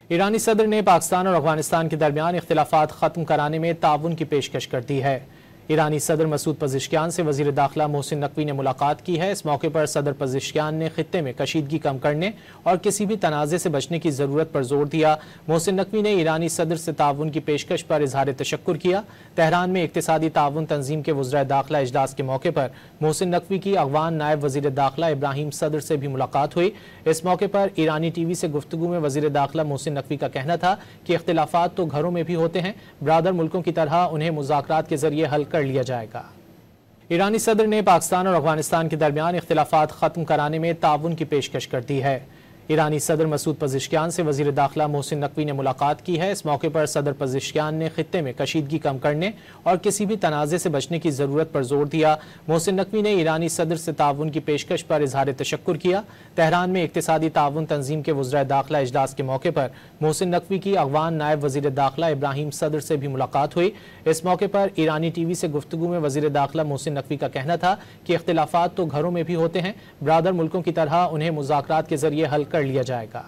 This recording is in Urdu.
ایرانی صدر نے پاکستان اور افغانستان کے درمیان اختلافات ختم کرانے میں تعاون کی پیشکش کر دی ہے۔ ایرانی صدر مسعود پزشکیان سے وزیر داخلہ محسن نقوی نے ملاقات کی ہے۔ اس موقع پر صدر پزشکیان نے خطے میں کشیدگی کم کرنے اور کسی بھی تنازع سے بچنے کی ضرورت پر زور دیا۔ محسن نقوی نے ایرانی صدر سے تعاون کی پیشکش پر اظہار تشکر کیا۔ تہران میں اقتصادی تعاون تنظیم کے وزرائے داخلہ اجلاس کے موقع پر محسن نقوی کی اغوان نائب وزیر داخلہ ابراہیم صدر سے بھی ملاقات ہوئی۔ اس موقع پر ایرانی ٹی وی سے گفتگو میں وزیر داخلہ محسن نقوی کا کہنا تھا کہ اختلافات تو گھروں میں بھی ہوتے ہیں، برادر ملکوں کی طرح انہیں مذاکرات کے ذریعے حل کر لیا جائے گا۔ ایرانی صدر نے پاکستان اور افغانستان کے درمیان اختلافات ختم کرانے میں تعاون کی پیشکش کر دی ہے۔ ایرانی صدر مسعود پزشکیان سے وزیر داخلہ محسن نقوی نے ملاقات کی ہے۔ اس موقع پر صدر پزشکیان نے خطے میں کشیدگی کم کرنے اور کسی بھی تنازع سے بچنے کی ضرورت پر زور دیا۔ محسن نقوی نے ایرانی صدر سے تعاون کی پیشکش پر اظہار تشکر کیا۔ تہران میں اقتصادی تعاون تنظیم کے وزرائے داخلہ اجلاس کے موقع پر محسن نقوی کی اغوان نائب وزیر داخلہ ابراہیم صدر سے بھی ملاقات ہوئی۔ اس موقع پر ایرانی ٹی وی سے گفتگو میں وزیر داخلہ محسن نقوی کا کہنا تھا کہ اختلافات تو گھروں میں بھی ہوتے ہیں، برادر ملکوں کی طرح انہیں مذاکرات کے ذریعے حل کر لیا جائے گا۔